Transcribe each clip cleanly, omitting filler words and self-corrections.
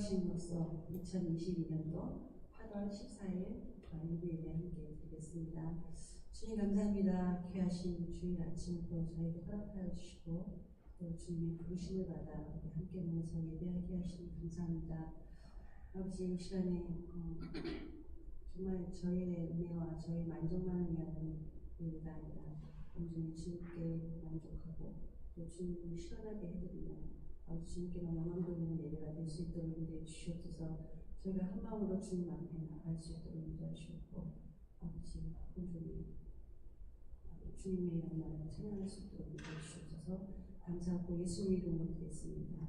기도하심으로써 2022년도 8월 14일 일요일에 함께 드리겠습니다. 주님 감사합니다. 귀하신 주일 아침 또 저에게 허락하여 주시고 또 주님의 부르심을 받아 함께 모여서 예배하게 하시니 감사합니다. 아버지 이 시간에 정말 저희의 은혜와 저희의 만족만을 위한 예배가 아니라 온전히 주님께 만족하고 또 주님을 실현하게 해드리는 아버지 주님께만 영광 돌리는 예배가 될 수 있도록 인도해 주시옵소서. 저희가 한 마음으로 주님 앞에 나갈 수 있도록 인도해 주시옵고 아버지 온전히 주님의 이름을 찬양할 수 있도록 인도해 주시옵소서. 감사하고 예수님 이름으로 드리겠습니다.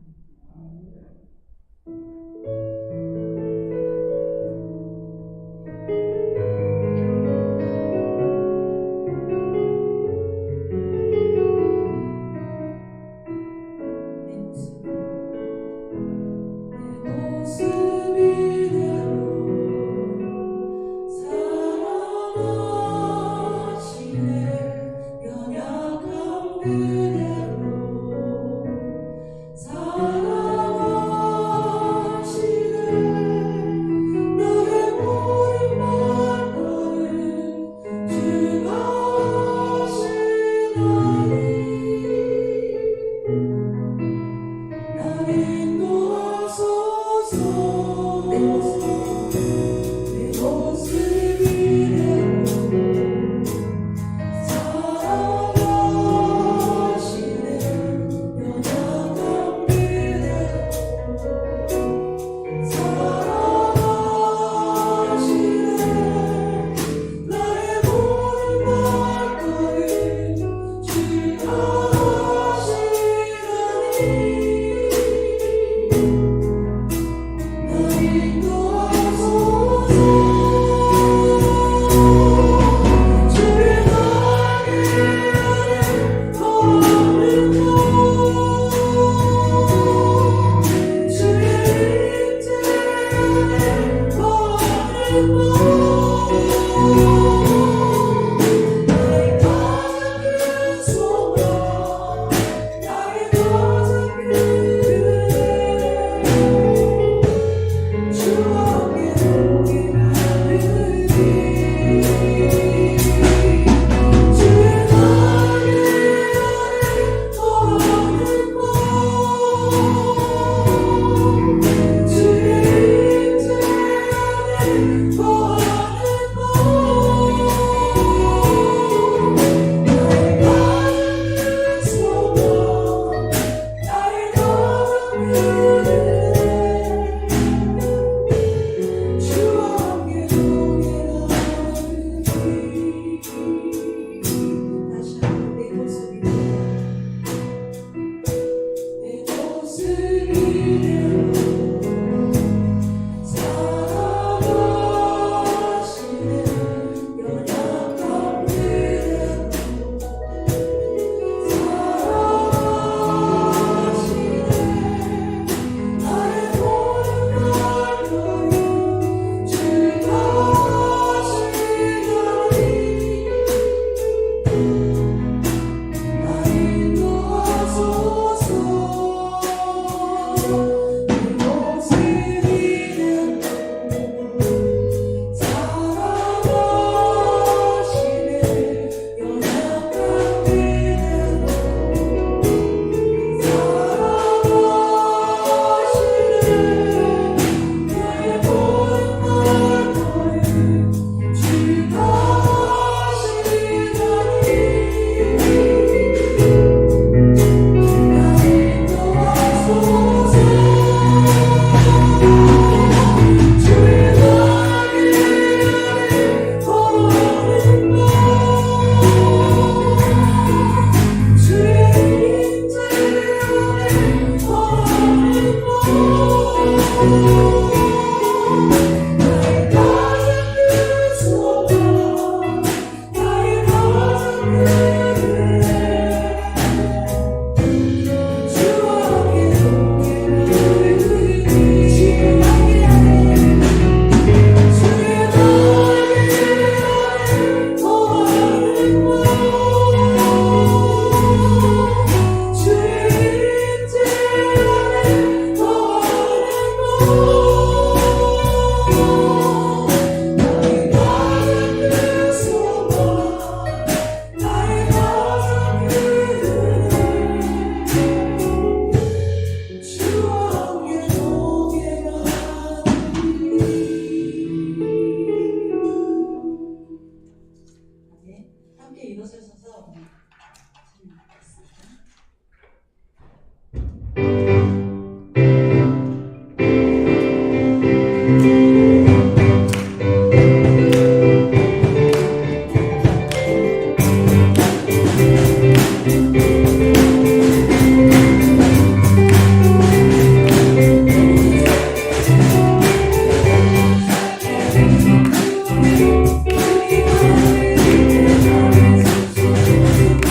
일어서셔서 참여하겠습니다. 우리 마음을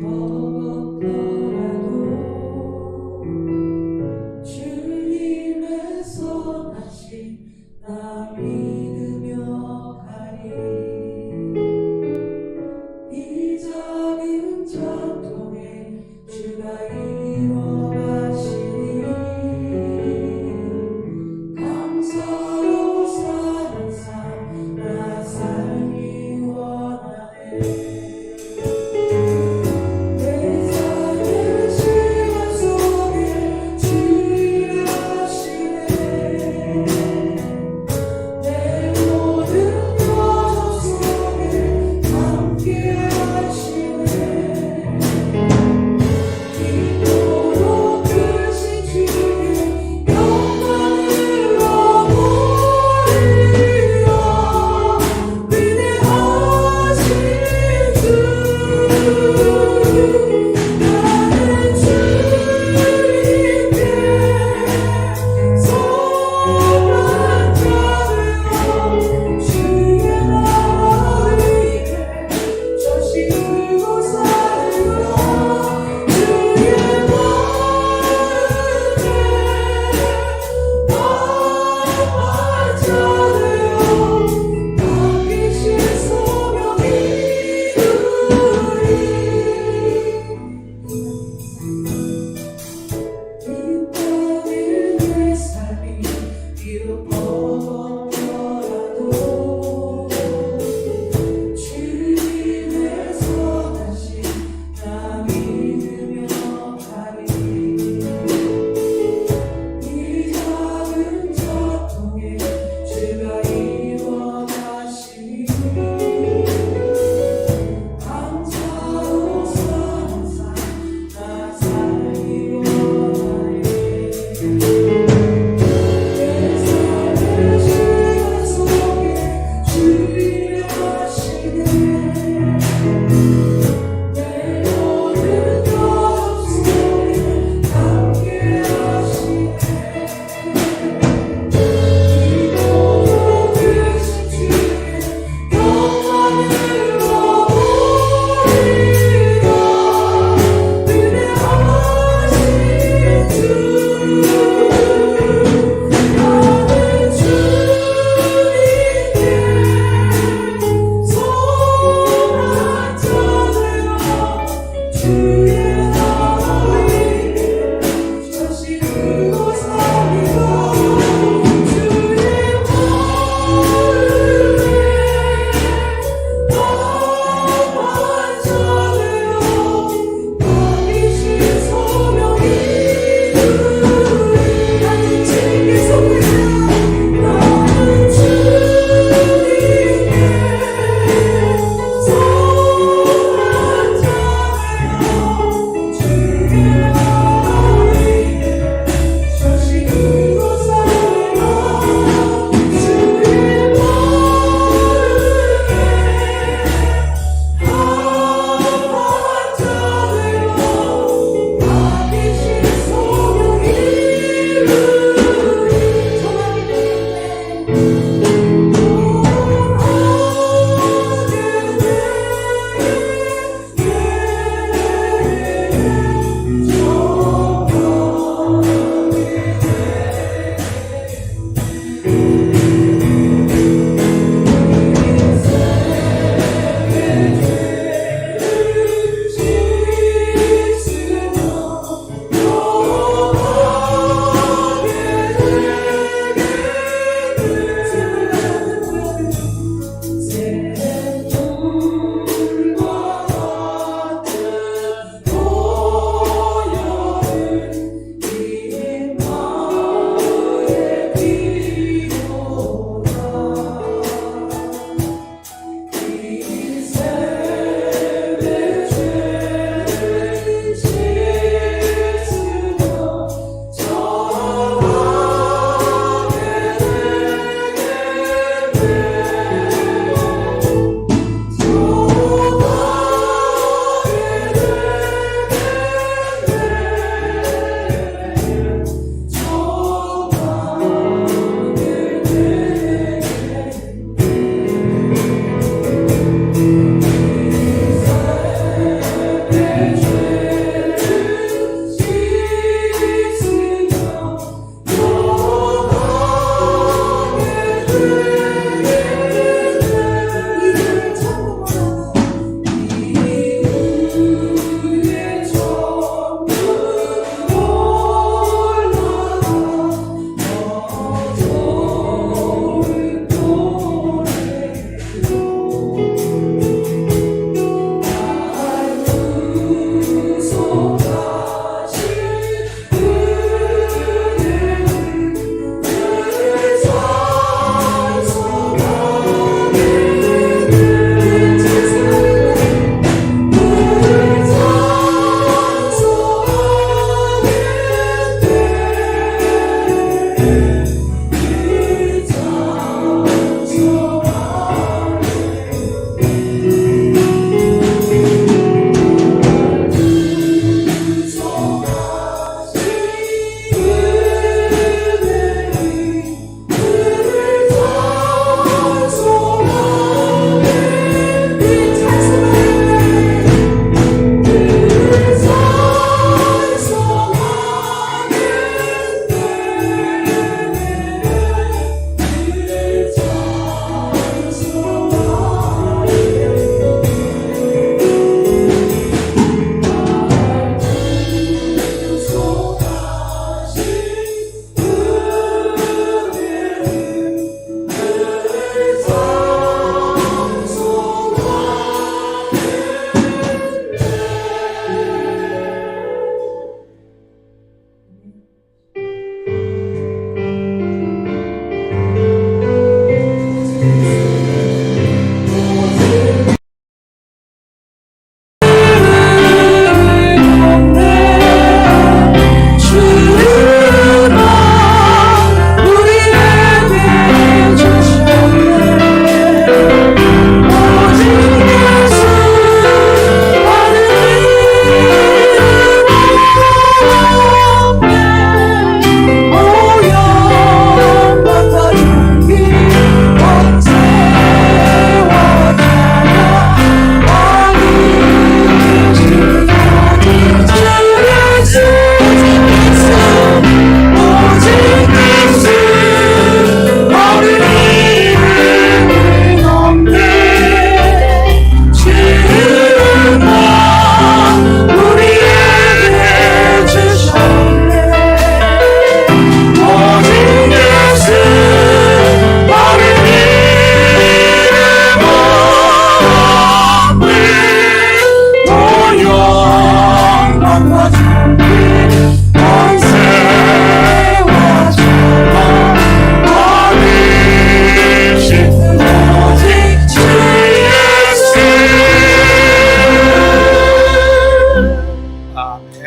버겁더라도 주님의 선하신 나 믿으며 가리. 이 작은 전통에 주가 이루어 가시니 감사로 사는 삶 나 살기 원하네. 내 삶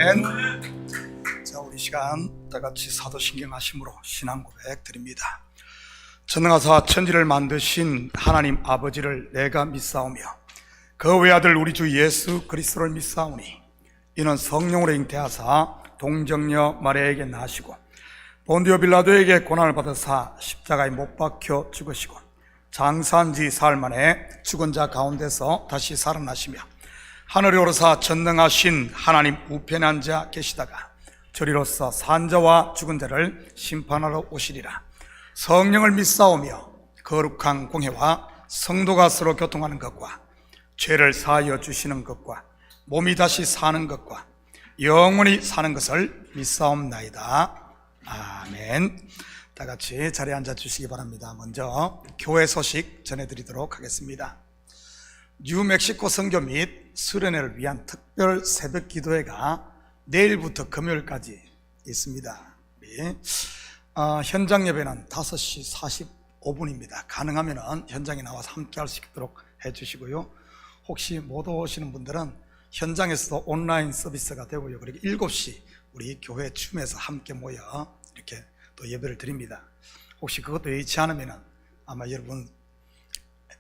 아멘. 자, 우리 시간 다같이 사도신경 하심으로 신앙 고백 드립니다. 전능하사 천지를 만드신 하나님 아버지를 내가 믿사오며 그 외아들 우리 주 예수 그리스도를 믿사오니 이는 성령으로 잉태하사 동정녀 마리아에게 나시고 본디오 빌라도에게 고난을 받으사 십자가에 못 박혀 죽으시고 장사한 지 사흘 만에 죽은 자 가운데서 다시 살아나시며 하늘에 오르사 전능하신 하나님 우편에 앉아 계시다가 저리로서 산자와 죽은 자를 심판하러 오시리라. 성령을 믿사오며 거룩한 공회와 성도가 서로 교통하는 것과 죄를 사하여 주시는 것과 몸이 다시 사는 것과 영원히 사는 것을 믿사옵나이다. 아멘. 다 같이 자리에 앉아 주시기 바랍니다. 먼저 교회 소식 전해드리도록 하겠습니다. 뉴멕시코 선교 및 수련회를 위한 특별 새벽 기도회가 내일부터 금요일까지 있습니다. 현장 예배는 5시 45분입니다. 가능하면 현장에 나와서 함께 할 수 있도록 해주시고요. 혹시 못 오시는 분들은 현장에서도 온라인 서비스가 되고요. 그리고 7시 우리 교회 춤에서 함께 모여 이렇게 또 예배를 드립니다. 혹시 그것도 여의치 않으면 아마 여러분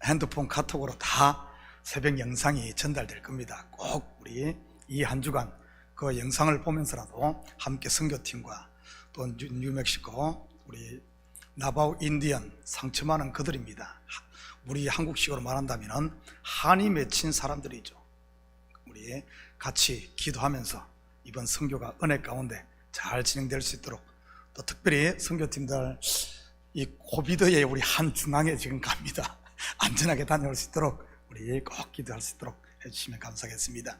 핸드폰 카톡으로 다 새벽 영상이 전달될 겁니다. 꼭 우리 이 한 주간 그 영상을 보면서라도 함께 선교팀과 또 뉴멕시코 우리 나바우 인디언 상처 많은 그들입니다. 우리 한국식으로 말한다면 한이 맺힌 사람들이죠. 우리 같이 기도하면서 이번 선교가 은혜 가운데 잘 진행될 수 있도록, 또 특별히 선교팀들 이 코비드에 우리 한 중앙에 지금 갑니다. 안전하게 다녀올 수 있도록 우리 꼭 기도할 수 있도록 해주시면 감사하겠습니다.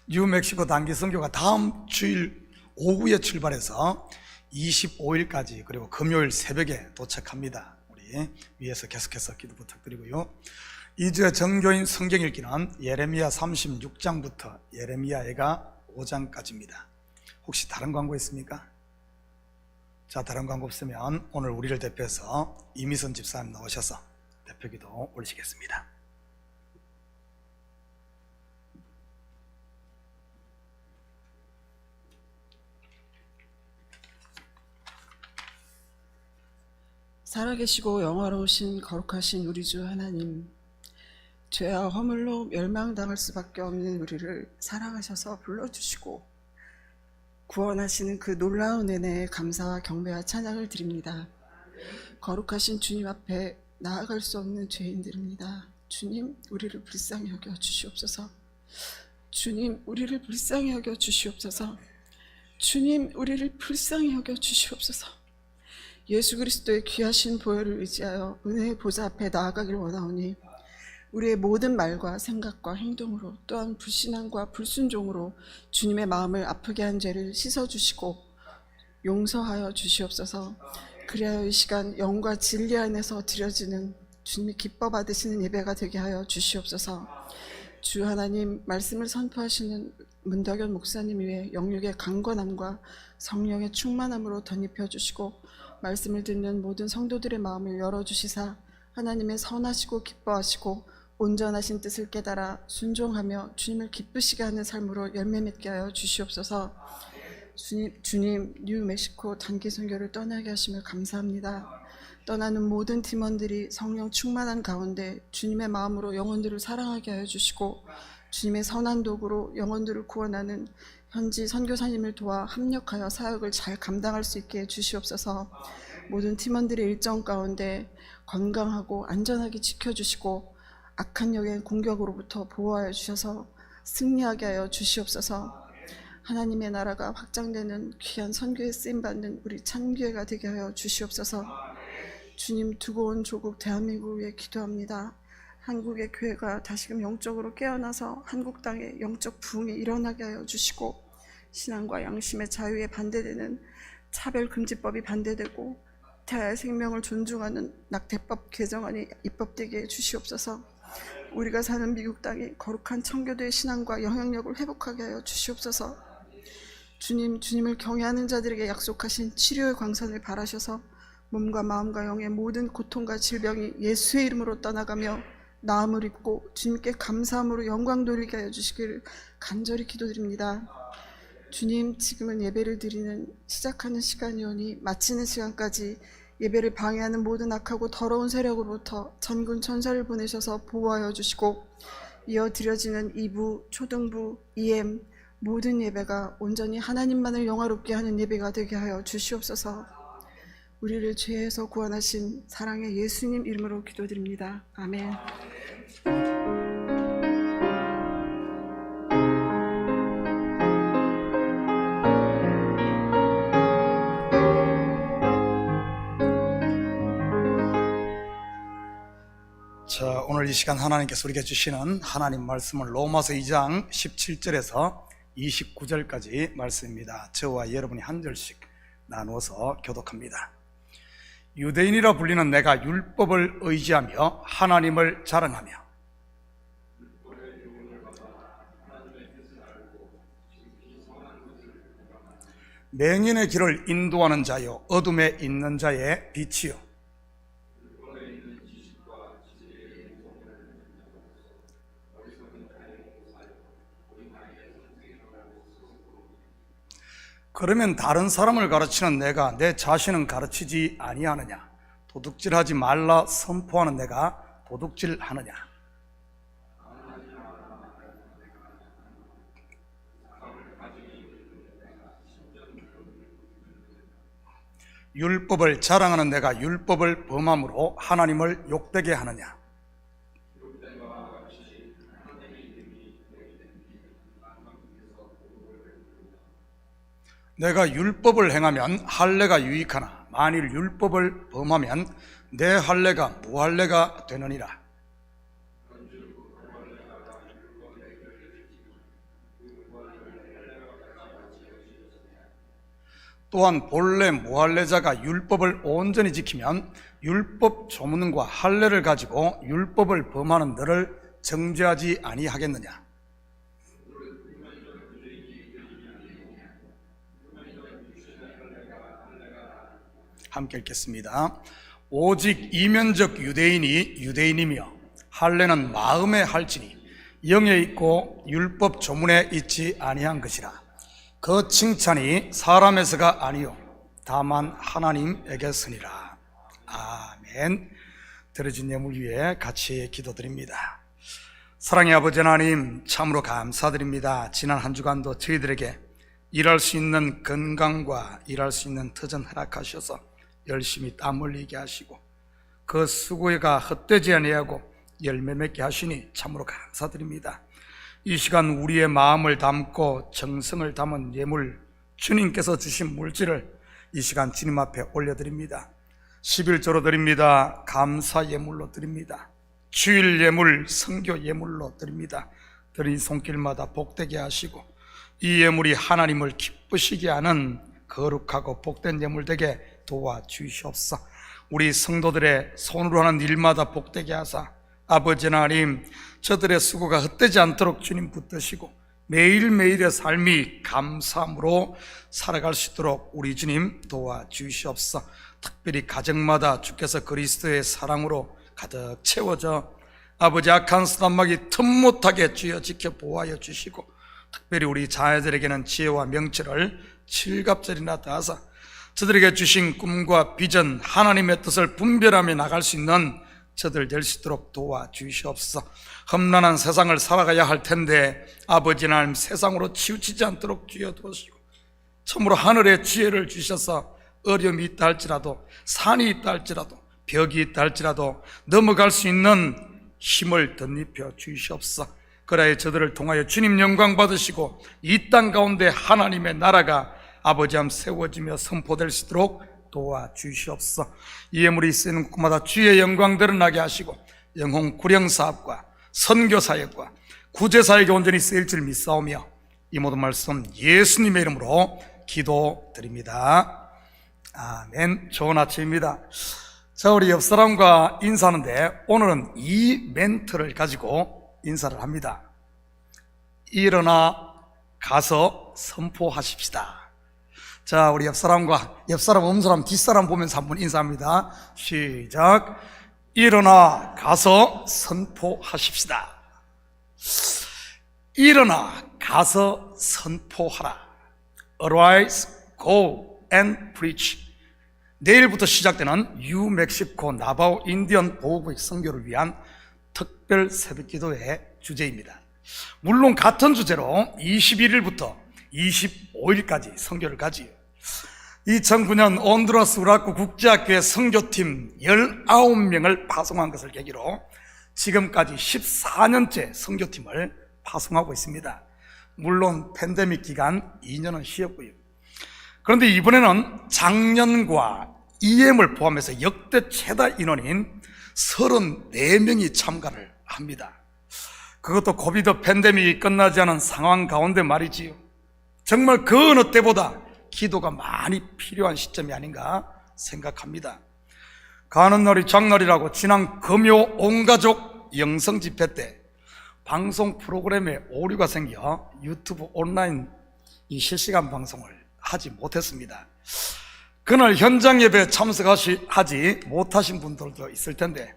뉴멕시코 단기 선교가 다음 주일 오후에 출발해서 25일까지 그리고 금요일 새벽에 도착합니다. 우리 위에서 계속해서 기도 부탁드리고요. 2주의 정교인 성경 읽기는 예레미야 36장부터 예레미야애가 5장까지입니다. 혹시 다른 광고 있습니까? 자, 다른 광고 없으면 오늘 우리를 대표해서 이미선 집사님 나오셔서 대표기도 올리시겠습니다. 살아계시고 영화로우신 거룩하신 우리 주 하나님, 죄와 허물로 멸망당할 수밖에 없는 우리를 사랑하셔서 불러주시고 구원하시는 그 놀라운 은혜에 감사와 경배와 찬양을 드립니다. 거룩하신 주님 앞에 나아갈 수 없는 죄인들입니다. 주님, 우리를 불쌍히 여겨 주시옵소서. 주님, 우리를 불쌍히 여겨 주시옵소서. 주님, 우리를 불쌍히 여겨 주시옵소서. 예수 그리스도의 귀하신 보혈을 의지하여 은혜의 보좌 앞에 나아가길 원하오니 우리의 모든 말과 생각과 행동으로, 또한 불신앙과 불순종으로 주님의 마음을 아프게 한 죄를 씻어주시고 용서하여 주시옵소서. 그리하여 이 시간 영과 진리 안에서 드려지는 주님이 기뻐 받으시는 예배가 되게 하여 주시옵소서. 주 하나님, 말씀을 선포하시는 문덕현 목사님 위에 영육의 강건함과 성령의 충만함으로 덧입혀 주시고 말씀을 듣는 모든 성도들의 마음을 열어주시사 하나님의 선하시고 기뻐하시고 온전하신 뜻을 깨달아 순종하며 주님을 기쁘시게 하는 삶으로 열매 맺게 하여 주시옵소서. 주님, 뉴멕시코 단기 선교를 떠나게 하심을 감사합니다. 떠나는 모든 팀원들이 성령 충만한 가운데 주님의 마음으로 영혼들을 사랑하게 하여 주시고 주님의 선한 도구로 영혼들을 구원하는 현지 선교사님을 도와 합력하여 사역을 잘 감당할 수 있게 해 주시옵소서. 모든 팀원들의 일정 가운데 건강하고 안전하게 지켜주시고 악한 영의 공격으로부터 보호하여 주셔서 승리하게 하여 주시옵소서. 하나님의 나라가 확장되는 귀한 선교에 쓰임받는 우리 참교회가 되게 하여 주시옵소서. 주님, 두고 온 조국 대한민국을 위해 기도합니다. 한국의 교회가 다시금 영적으로 깨어나서 한국 땅에 영적 부흥이 일어나게 하여 주시고 신앙과 양심의 자유에 반대되는 차별금지법이 반대되고 태아의 생명을 존중하는 낙태법 개정안이 입법되게 해 주시옵소서. 우리가 사는 미국 땅이 거룩한 청교도의 신앙과 영향력을 회복하게 하여 주시옵소서. 주님, 주님을 경외하는 자들에게 약속하신 치료의 광선을 바라셔서 몸과 마음과 영의 모든 고통과 질병이 예수의 이름으로 떠나가며 나음을 입고 주님께 감사함으로 영광 돌리게 하여 주시기를 간절히 기도드립니다. 주님, 지금은 예배를 드리는 시작하는 시간이오니 마치는 시간까지 예배를 방해하는 모든 악하고 더러운 세력으로부터 전군 천사를 보내셔서 보호하여 주시고, 이어 드려지는 2부, 초등부, EM 모든 예배가 온전히 하나님만을 영화롭게 하는 예배가 되게 하여 주시옵소서. 우리를 죄에서 구원하신 사랑의 예수님 이름으로 기도드립니다. 아멘. 자, 오늘 이 시간 하나님께서 우리에게 주시는 하나님 말씀은 로마서 2장 17절에서 29절까지 말씀입니다. 저와 여러분이 한 절씩 나누어서 교독합니다. 유대인이라 불리는 내가 율법을 의지하며 하나님을 자랑하며 맹인의 길을 인도하는 자요 어둠에 있는 자의 빛이요 그러면 다른 사람을 가르치는 내가 내 자신은 가르치지 아니하느냐? 도둑질하지 말라 선포하는 내가 도둑질하느냐? 율법을 자랑하는 내가 율법을 범함으로 하나님을 욕되게 하느냐? 내가 율법을 행하면 할례가 유익하나 만일 율법을 범하면 내 할례가 무할례가 되느니라. 또한 본래 무할례자가 율법을 온전히 지키면 율법 조문과 할례를 가지고 율법을 범하는 너를 정죄하지 아니하겠느냐? 함께 읽겠습니다. 오직 이면적 유대인이 유대인이며 할례는 마음에 할지니 영에 있고 율법 조문에 있지 아니한 것이라. 그 칭찬이 사람에서가 아니요 다만 하나님에게서니라. 아멘. 드려진 예물 위에 같이 기도드립니다. 사랑의 아버지 하나님, 참으로 감사드립니다. 지난 한 주간도 저희들에게 일할 수 있는 건강과 일할 수 있는 터전 허락하셔서 열심히 땀 흘리게 하시고 그 수고가 헛되지 아니하고 열매 맺게 하시니 참으로 감사드립니다. 이 시간 우리의 마음을 담고 정성을 담은 예물, 주님께서 주신 물질을 이 시간 주님 앞에 올려드립니다. 11조로 드립니다. 감사 예물로 드립니다. 주일 예물, 성교 예물로 드립니다. 드린 손길마다 복되게 하시고 이 예물이 하나님을 기쁘시게 하는 거룩하고 복된 예물 되게 도와주시옵소서. 우리 성도들의 손으로 하는 일마다 복되게 하사 아버지 하나님, 저들의 수고가 헛되지 않도록 주님 붙드시고 매일매일의 삶이 감사함으로 살아갈 수 있도록 우리 주님 도와주시옵소서. 특별히 가정마다 주께서 그리스도의 사랑으로 가득 채워져 아버지 악한 사단마귀 틈 못하게 주여 지켜 보호하여 주시고 특별히 우리 자녀들에게는 지혜와 명철을 칠갑절이나 다하사 저들에게 주신 꿈과 비전, 하나님의 뜻을 분별하며 나갈 수 있는 저들 될 수 있도록 도와주시옵소서. 험난한 세상을 살아가야 할 텐데 아버지 하나님 세상으로 치우치지 않도록 주여 도우시고 참으로 하늘의 지혜를 주셔서 어려움이 있다 할지라도 산이 있다 할지라도 벽이 있다 할지라도 넘어갈 수 있는 힘을 덧입혀 주시옵소서. 그래야 저들을 통하여 주님 영광 받으시고 이 땅 가운데 하나님의 나라가 아버지함 세워지며 선포될 수 있도록 도와주시옵소서. 이 예물이 쓰이는 곳마다 주의 영광 드러나게 하시고 영혼 구령 사업과 선교 사역과 구제 사역에 온전히 쓰일 줄 믿사오며 이 모든 말씀 예수님의 이름으로 기도드립니다. 아멘. 좋은 아침입니다. 자, 우리 옆 사람과 인사하는데 오늘은 이 멘트를 가지고 인사를 합니다. 일어나 가서 선포하십시다. 자, 우리 옆 사람과 옆 사람, 없는 사람, 뒷사람 보면서 한번 인사합니다. 시작. 일어나 가서 선포하십시다. 일어나 가서 선포하라. Arise, Go and Preach. 내일부터 시작되는 뉴멕시코 나바오 인디언 보호구역 선교를 위한 특별 새벽기도의 주제입니다. 물론 같은 주제로 21일부터 25일까지 선교를 가지요. 2009년 온두라스 우라쿠 국제학교의 선교팀 19명을 파송한 것을 계기로 지금까지 14년째 선교팀을 파송하고 있습니다. 물론 팬데믹 기간 2년은 쉬었고요. 그런데 이번에는 작년과 EM을 포함해서 역대 최다 인원인 34명이 참가를 합니다. 그것도 코비드 팬데믹이 끝나지 않은 상황 가운데 말이지요. 정말 그 어느 때보다 기도가 많이 필요한 시점이 아닌가 생각합니다. 가는 날이 장날이라고 지난 금요 온가족 영성 집회 때 방송 프로그램에 오류가 생겨 유튜브 온라인 이 실시간 방송을 하지 못했습니다. 그날 현장 예배에 참석하지 못하신 분들도 있을 텐데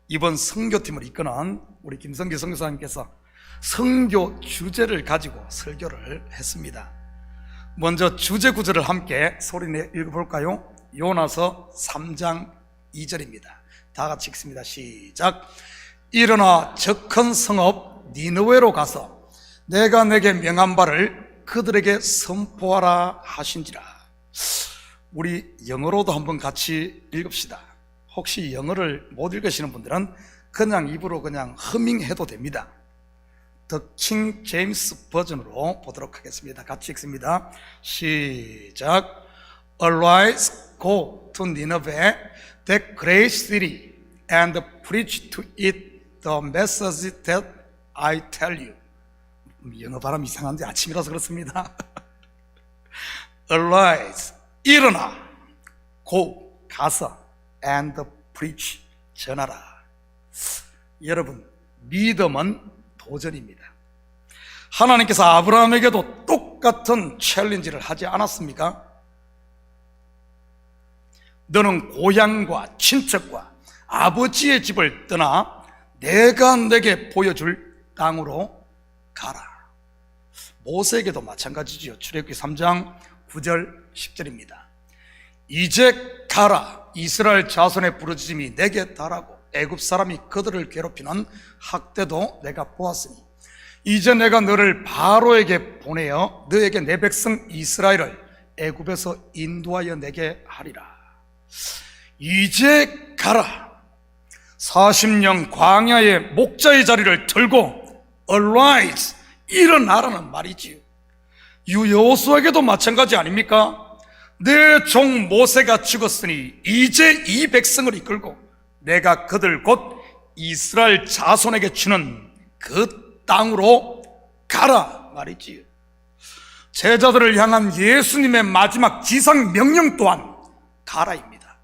이번 선교팀을 이끄는 우리 김성규 선교사님께서 선교 주제를 가지고 설교를 했습니다. 먼저 주제 구절을 함께 소리내 읽어볼까요? 요나서 3장 2절입니다. 다 같이 읽습니다. 시작. 일어나 저 큰 성읍 니느웨로 가서 내가 내게 명한 바를 그들에게 선포하라 하신지라. 우리 영어로도 한번 같이 읽읍시다. 혹시 영어를 못 읽으시는 분들은 그냥 입으로 그냥 허밍해도 됩니다. The King James 버전으로 보도록 하겠습니다. 같이 읽습니다. 시작. Arise, go to Nineveh, that great city, and preach to it the message that I tell you. 영어 발음 이상한데 아침이라서 그렇습니다. Arise, 일어나, go, 가서, and preach, 전하라. 여러분, 믿음은 도전입니다. 하나님께서 아브라함에게도 똑같은 챌린지를 하지 않았습니까? 너는 고향과 친척과 아버지의 집을 떠나 내가 내게 보여줄 땅으로 가라. 모세에게도 마찬가지지요. 출애굽기 3장 9절 10절입니다. 이제 가라. 이스라엘 자손의 부르짖음이 내게 달하고 애굽 사람이 그들을 괴롭히는 학대도 내가 보았으니 이제 내가 너를 바로에게 보내어 너에게 내 백성 이스라엘을 애굽에서 인도하여 내게 하리라. 이제 가라. 40년 광야의 목자의 자리를 들고 Arise, 일어나라는 말이지요. 여호수아에게도 마찬가지 아닙니까? 내 종 모세가 죽었으니 이제 이 백성을 이끌고 내가 그들 곧 이스라엘 자손에게 주는 그 땅으로 가라 말이지요. 제자들을 향한 예수님의 마지막 지상 명령 또한 가라입니다.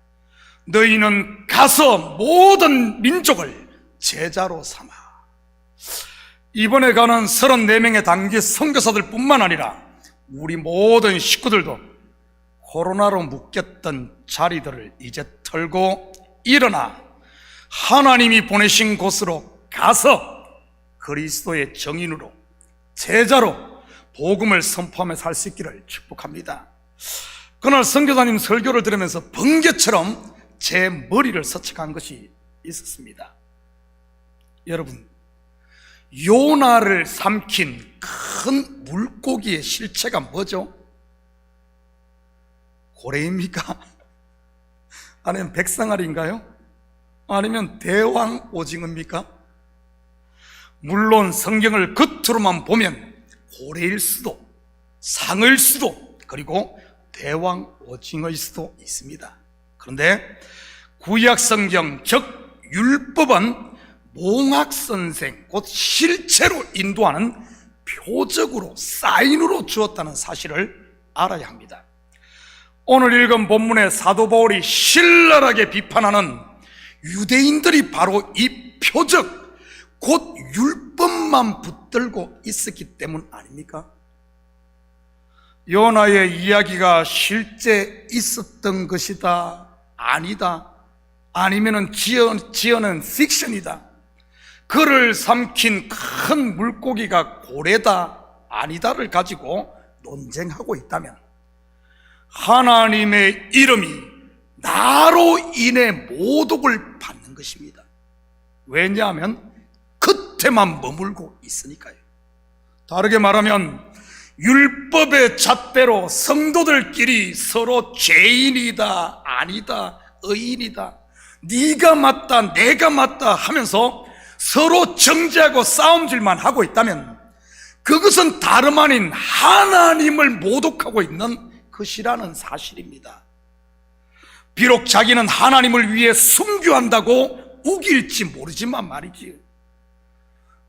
너희는 가서 모든 민족을 제자로 삼아. 이번에 가는 34명의 단기 선교사들 뿐만 아니라 우리 모든 식구들도 코로나로 묶였던 자리들을 이제 털고 일어나 하나님이 보내신 곳으로 가서 그리스도의 정인으로 제자로 복음을 선포하며 살 수 있기를 축복합니다. 그날 선교사님 설교를 들으면서 번개처럼 제 머리를 서측한 것이 있었습니다. 여러분, 요나를 삼킨 큰 물고기의 실체가 뭐죠? 고래입니까? 아니면 백상아리인가요? 아니면 대왕 오징어입니까? 물론 성경을 겉으로만 보면 고래일 수도, 상어일 수도, 그리고 대왕 오징어일 수도 있습니다. 그런데 구약 성경 즉 율법은 몽학선생 곧 실체로 인도하는 표적으로 사인으로 주었다는 사실을 알아야 합니다. 오늘 읽은 본문의 사도 바울이 신랄하게 비판하는 유대인들이 바로 이 표적 곧 율법만 붙들고 있었기 때문 아닙니까? 요나의 이야기가 실제 있었던 것이다, 아니다, 아니면은 지어낸 픽션이다, 그를 삼킨 큰 물고기가 고래다, 아니다를 가지고 논쟁하고 있다면 하나님의 이름이 나로 인해 모독을 받는 것입니다. 왜냐하면 겉에만 머물고 있으니까요. 다르게 말하면 율법의 잣대로 성도들끼리 서로 죄인이다, 아니다, 의인이다, 네가 맞다, 내가 맞다 하면서 서로 정죄하고 싸움질만 하고 있다면 그것은 다름 아닌 하나님을 모독하고 있는 것이라는 사실입니다. 비록 자기는 하나님을 위해 순교한다고 우길지 모르지만 말이지,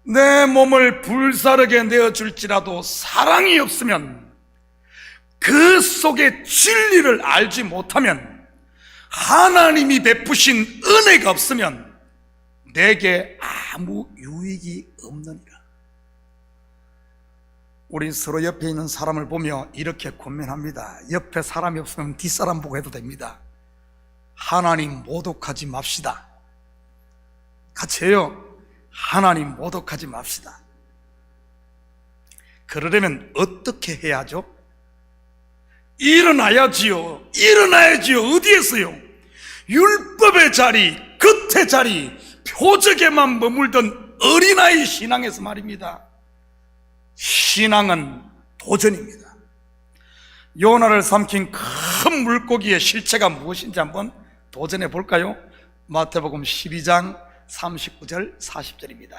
내 몸을 불사르게 내어줄지라도 사랑이 없으면, 그 속의 진리를 알지 못하면, 하나님이 베푸신 은혜가 없으면 내게 아무 유익이 없느니라. 우리 서로 옆에 있는 사람을 보며 이렇게 권면합니다. 옆에 사람이 없으면 뒷사람 보고 해도 됩니다. 하나님 모독하지 맙시다. 같이 해요. 하나님 모독하지 맙시다. 그러려면 어떻게 해야죠? 일어나야지요. 일어나야지요. 어디에서요? 율법의 자리, 겉의 자리, 표적에만 머물던 어린아이 신앙에서 말입니다. 신앙은 도전입니다. 요나를 삼킨 큰 물고기의 실체가 무엇인지 한번 도전해 볼까요? 마태복음 12장 39절 40절입니다.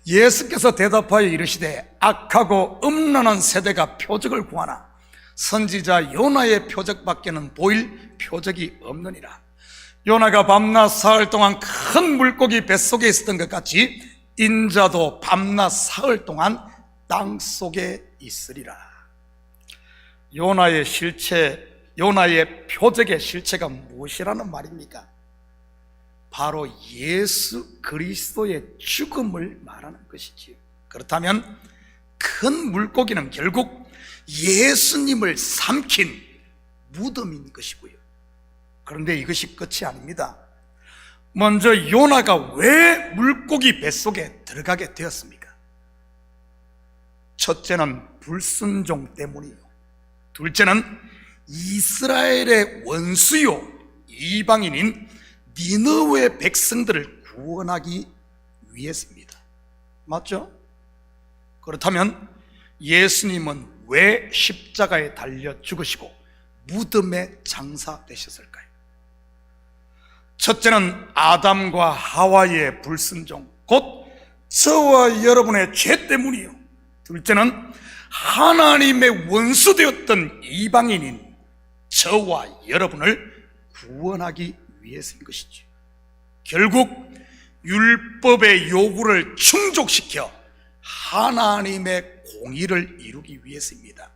예수께서 대답하여 이르시되 악하고 음란한 세대가 표적을 구하나 선지자 요나의 표적밖에는 보일 표적이 없느니라. 요나가 밤낮 사흘 동안 큰 물고기 뱃속에 있었던 것 같이 인자도 밤낮 사흘 동안 땅속에 있으리라. 요나의 실체, 요나의 표적의 실체가 무엇이라는 말입니까? 바로 예수 그리스도의 죽음을 말하는 것이지요. 그렇다면 큰 물고기는 결국 예수님을 삼킨 무덤인 것이고요. 그런데 이것이 끝이 아닙니다. 먼저 요나가 왜 물고기 뱃속에 들어가게 되었습니까? 첫째는 불순종 때문이요. 둘째는 이스라엘의 원수요 이방인인 니느웨 백성들을 구원하기 위해서입니다. 맞죠? 그렇다면 예수님은 왜 십자가에 달려 죽으시고 무덤에 장사되셨을까요? 첫째는 아담과 하와의 불순종, 곧 저와 여러분의 죄 때문이요. 둘째는 하나님의 원수 되었던 이방인인 저와 여러분을 구원하기 위해서인 것이죠. 결국 율법의 요구를 충족시켜 하나님의 공의를 이루기 위해서입니다.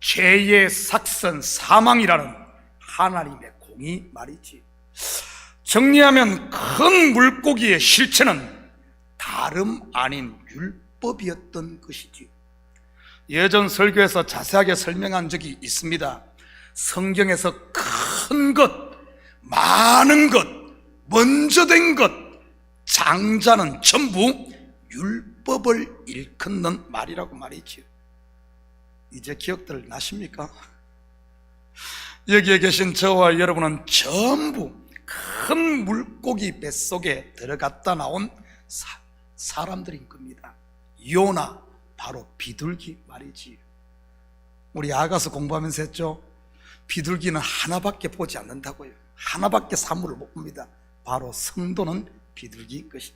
죄의 삭선 사망이라는 하나님의 공의 말이지. 정리하면 큰 물고기의 실체는 다름 아닌 율법이었던 것이지. 예전 설교에서 자세하게 설명한 적이 있습니다. 성경에서 큰 것, 많은 것, 먼저 된 것, 장자는 전부 율법을 일컫는 말이라고 말이죠. 이제 기억들 나십니까? 여기에 계신 저와 여러분은 전부 큰 물고기 뱃속에 들어갔다 나온 사람들인 겁니다. 요나, 바로 비둘기 말이지. 우리 아가서 공부하면서 했죠. 비둘기는 하나밖에 보지 않는다고요. 하나밖에 사물을 못 봅니다. 바로 성도는 비둘기인 것이지.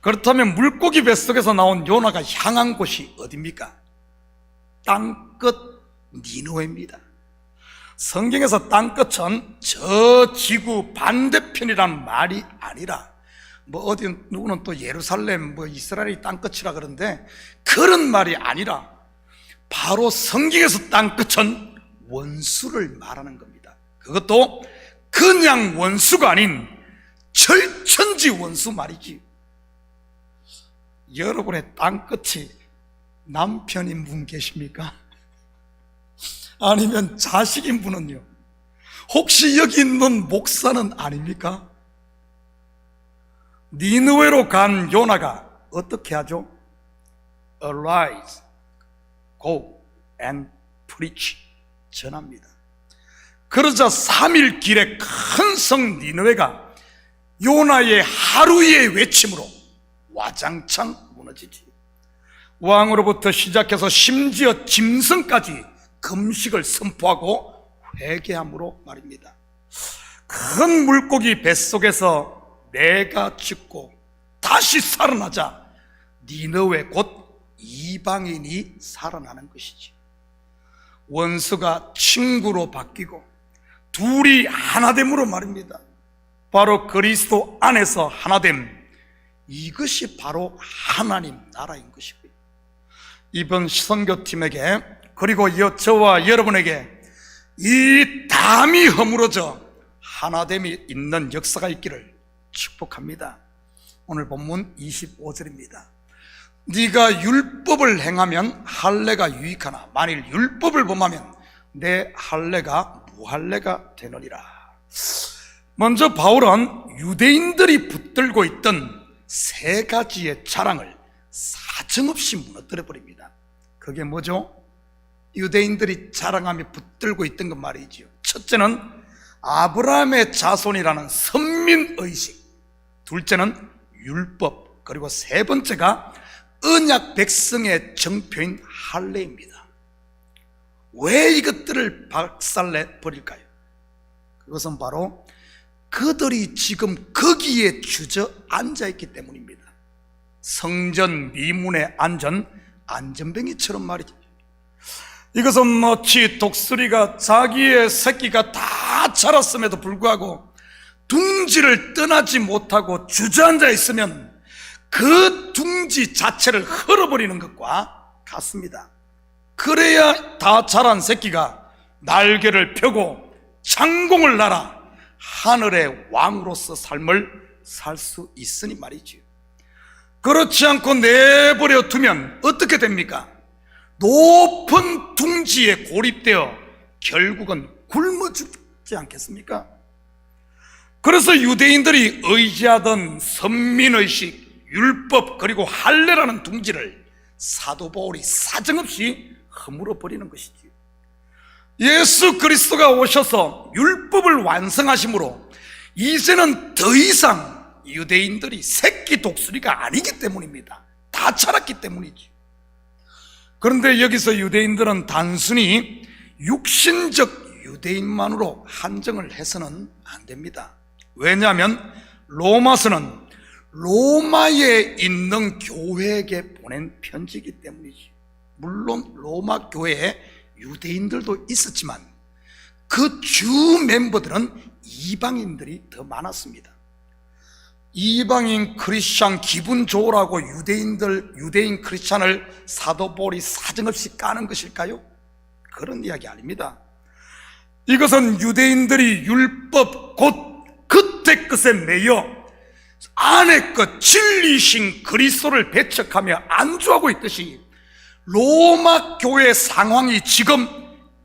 그렇다면 물고기 뱃속에서 나온 요나가 향한 곳이 어디입니까? 땅끝 니느웨입니다. 성경에서 땅끝은 저 지구 반대편이란 말이 아니라 어디 누구는 또 예루살렘 이스라엘이 땅끝이라 그러는데 그런 말이 아니라 바로 성경에서 땅끝은 원수를 말하는 겁니다. 그것도 그냥 원수가 아닌 철천지 원수 말이지. 여러분의 땅끝이 남편인 분 계십니까? 아니면 자식인 분은요? 혹시 여기 있는 목사는 아닙니까? 니느웨로 간 요나가 어떻게 하죠? Arise, go and preach. 전합니다. 그러자 3일 길에 큰 성 니느웨가 요나의 하루의 외침으로 와장창 무너지지. 왕으로부터 시작해서 심지어 짐승까지 금식을 선포하고 회개함으로 말입니다. 큰 물고기 뱃속에서 내가 죽고 다시 살아나자 니느웨 곧 이방인이 살아나는 것이지. 원수가 친구로 바뀌고 둘이 하나됨으로 말입니다. 바로 그리스도 안에서 하나됨, 이것이 바로 하나님 나라인 것이고요. 이번 선교팀에게 그리고 저와 여러분에게 이 담이 허물어져 하나됨이 있는 역사가 있기를 축복합니다. 오늘 본문 25절입니다. 네가 율법을 행하면 할례가 유익하나 만일 율법을 범하면 내 할례가 무할례가 되느니라. 먼저 바울은 유대인들이 붙들고 있던 세 가지의 자랑을 사정없이 무너뜨려 버립니다. 그게 뭐죠? 유대인들이 자랑하며 붙들고 있던 것 말이지요. 첫째는 아브라함의 자손이라는 선민의식, 둘째는 율법, 그리고 세 번째가 언약 백성의 정표인 할례입니다. 왜 이것들을 박살내 버릴까요? 그것은 바로 그들이 지금 거기에 주저앉아 있기 때문입니다. 성전 미문에 앉은 안전뱅이처럼 말이죠. 이것은 마치 독수리가 자기의 새끼가 다 자랐음에도 불구하고 둥지를 떠나지 못하고 주저앉아 있으면 그 둥지 자체를 헐어버리는 것과 같습니다. 그래야 다 자란 새끼가 날개를 펴고 창공을 날아 하늘의 왕으로서 삶을 살 수 있으니 말이지요. 그렇지 않고 내버려 두면 어떻게 됩니까? 높은 둥지에 고립되어 결국은 굶어 죽지 않겠습니까? 그래서 유대인들이 의지하던 선민의식, 율법, 그리고 할례라는 둥지를 사도 바울이 사정없이 허물어 버리는 것이지요. 예수 그리스도가 오셔서 율법을 완성하심으로 이제는 더 이상 유대인들이 새끼 독수리가 아니기 때문입니다. 다 자랐기 때문이지. 그런데 여기서 유대인들은 단순히 육신적 유대인만으로 한정을 해서는 안 됩니다. 왜냐하면 로마서는 로마에 있는 교회에게 보낸 편지이기 때문이지. 물론 로마 교회에 유대인들도 있었지만 그 주 멤버들은 이방인들이 더 많았습니다. 이방인 크리스찬 기분 좋으라고 유대인 크리스찬을 사도 바울이 사정없이 까는 것일까요? 그런 이야기 아닙니다. 이것은 유대인들이 율법 곧 겉의 것에 매여 안의 것 진리신 그리스도를 배척하며 안주하고 있듯이 로마 교회 상황이 지금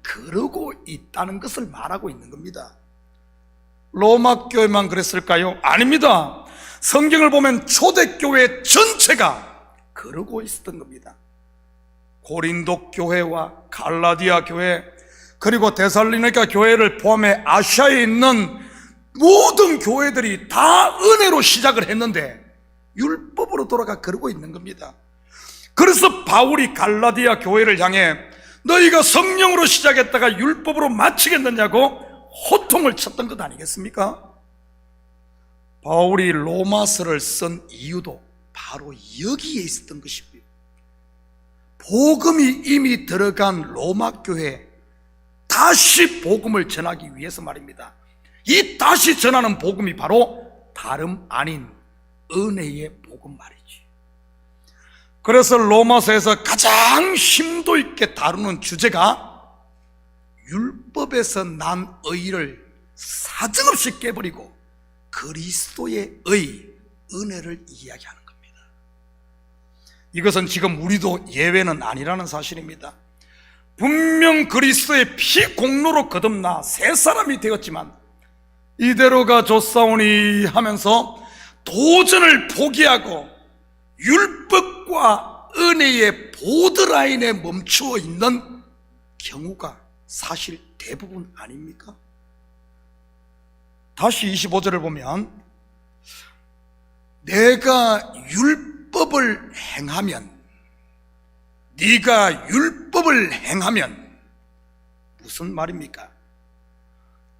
그러고 있다는 것을 말하고 있는 겁니다. 로마 교회만 그랬을까요? 아닙니다. 성경을 보면 초대교회 전체가 그러고 있었던 겁니다. 고린도 교회와 갈라디아 교회, 그리고 데살로니가 교회를 포함해 아시아에 있는 모든 교회들이 다 은혜로 시작을 했는데 율법으로 돌아가 그러고 있는 겁니다. 그래서 바울이 갈라디아 교회를 향해 너희가 성령으로 시작했다가 율법으로 마치겠느냐고 호통을 쳤던 것 아니겠습니까? 바울이 로마서를 쓴 이유도 바로 여기에 있었던 것이고요. 복음이 이미 들어간 로마 교회에 다시 복음을 전하기 위해서 말입니다. 이 다시 전하는 복음이 바로 다름 아닌 은혜의 복음 말이지. 그래서 로마서에서 가장 심도 있게 다루는 주제가 율법에서 난 의를 사정없이 깨버리고 그리스도의 은혜를 이야기하는 겁니다. 이것은 지금 우리도 예외는 아니라는 사실입니다. 분명 그리스도의 피 공로로 거듭나 새 사람이 되었지만 이대로가 좋사오니 하면서 도전을 포기하고 율법과 은혜의 보드라인에 멈추어 있는 경우가 사실 대부분 아닙니까? 다시 25절을 보면 내가 율법을 행하면, 네가 율법을 행하면 무슨 말입니까?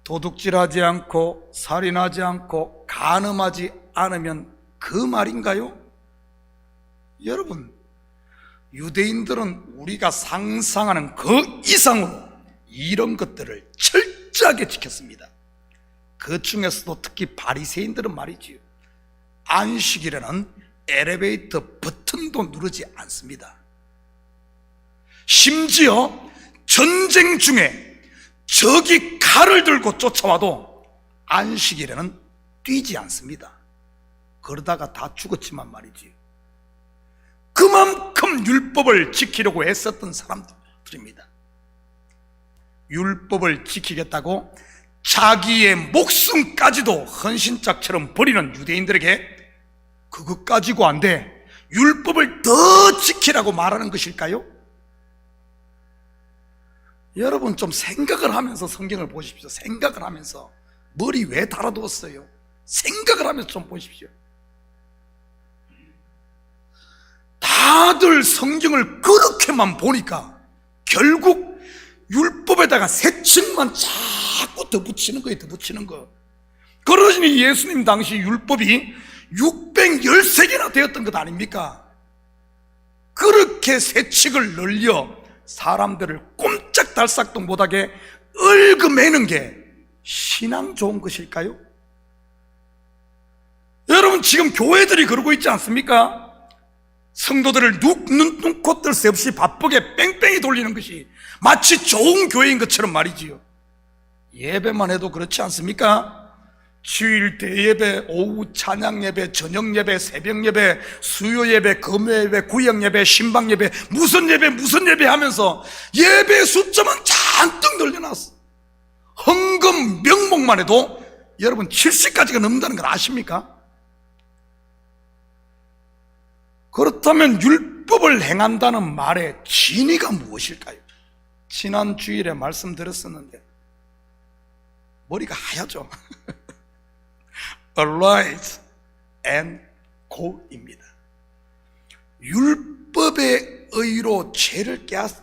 도둑질하지 않고 살인하지 않고 간음하지 않으면 그 말인가요? 여러분, 유대인들은 우리가 상상하는 그 이상으로 이런 것들을 철저하게 지켰습니다. 그 중에서도 특히 바리새인들은 말이지요, 안식일에는 엘리베이터 버튼도 누르지 않습니다. 심지어 전쟁 중에 적이 칼을 들고 쫓아와도 안식일에는 뛰지 않습니다. 그러다가 다 죽었지만 말이지요. 그만큼 율법을 지키려고 애썼던 사람들입니다. 율법을 지키겠다고 자기의 목숨까지도 헌신짝처럼 버리는 유대인들에게 그것 가지고 안 돼, 율법을 더 지키라고 말하는 것일까요? 여러분, 좀 생각을 하면서 성경을 보십시오. 생각을 하면서. 머리 왜 달아두었어요? 생각을 하면서 좀 보십시오. 다들 성경을 그렇게만 보니까 결국 율법에다가 새 층만 자꾸 더 붙이는 거예요. 더 붙이는 거. 그러시니 예수님 당시 율법이 613개나 되었던 것 아닙니까? 그렇게 새 층을 늘려 사람들을 꼼짝달싹도 못하게 얽어매는 게 신앙 좋은 것일까요? 여러분, 지금 교회들이 그러고 있지 않습니까? 성도들을 눈코 뜰 새 없이 바쁘게 뺑뺑이 돌리는 것이 마치 좋은 교회인 것처럼 말이지요. 예배만 해도 그렇지 않습니까? 주일 대예배, 오후 찬양예배, 저녁예배, 새벽예배, 수요예배, 금요예배, 구역예배, 신방예배, 무슨 예배 하면서 예배 숫자만 잔뜩 늘려놨어. 헌금 명목만 해도 여러분 70가지가 넘는다는 걸 아십니까? 그렇다면 율법을 행한다는 말의 진의가 무엇일까요? 지난 주일에 말씀드렸었는데 머리가 하얗죠. Arise and go입니다. 율법의 의로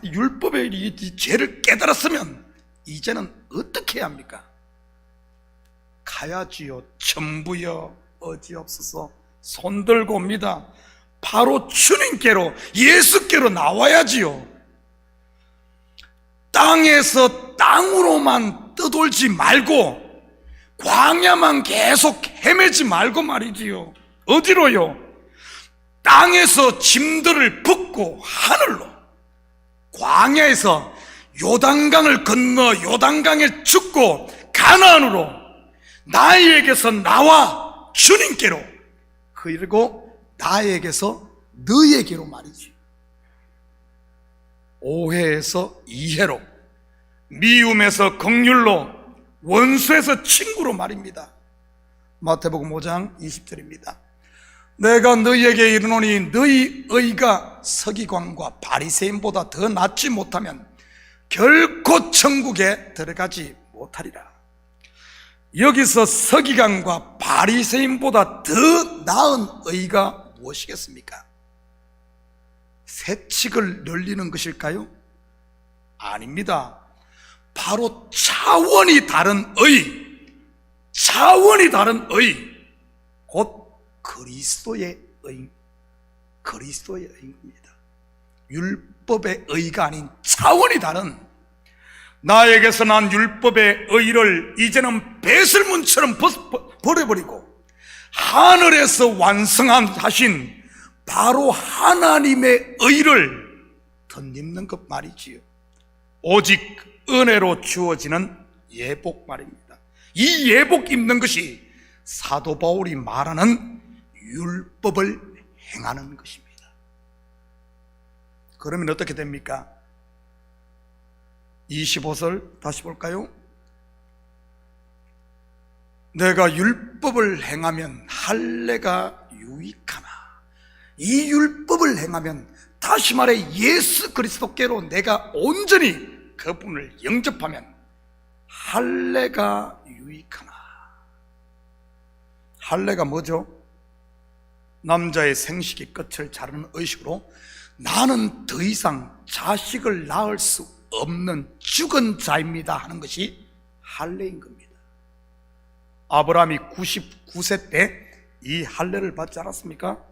율법의 죄를 깨달았으면 이제는 어떻게 해야 합니까? 가야지요. 전부여 어지없어서 손들고 옵니다. 바로 주님께로, 예수께로 나와야지요. 땅에서 땅으로만 떠돌지 말고 광야만 계속 헤매지 말고 말이지요. 어디로요? 땅에서 짐들을 붓고 하늘로, 광야에서 요단강을 건너 요단강에 죽고 가나안으로, 나에게서 나와 주님께로, 그리고 나에게서 너에게로 말이지. 오해에서 이해로, 미움에서 긍휼로, 원수에서 친구로 말입니다. 마태복음 5장 20절입니다. 내가 너희에게 이르노니 너희 의가 서기관과 바리새인보다 더 낫지 못하면 결코 천국에 들어가지 못하리라. 여기서 서기관과 바리새인보다 더 나은 의가 무엇이겠습니까? 새칙을 늘리는 것일까요? 아닙니다. 바로 차원이 다른 의, 곧 그리스도의 의입니다. 율법의 의가 아닌 차원이 다른, 나에게서 난 율법의 의를 이제는 배설문처럼 버려버리고 하늘에서 완성하신 바로 하나님의 의를 덧입는 것 말이지요. 오직 은혜로 주어지는 예복 말입니다. 이 예복 입는 것이 사도 바울이 말하는 율법을 행하는 것입니다. 그러면 어떻게 됩니까? 25절 다시 볼까요? 내가 율법을 행하면 할례가 유익하나. 이 율법을 행하면, 다시 말해 예수 그리스도께로 내가 온전히 그분을 영접하면 할례가 유익하나. 할례가 뭐죠? 남자의 생식의 끝을 자르는 의식으로 나는 더 이상 자식을 낳을 수 없는 죽은 자입니다 하는 것이 할례인 겁니다. 아브라함이 99세 때 이 할례를 받지 않았습니까?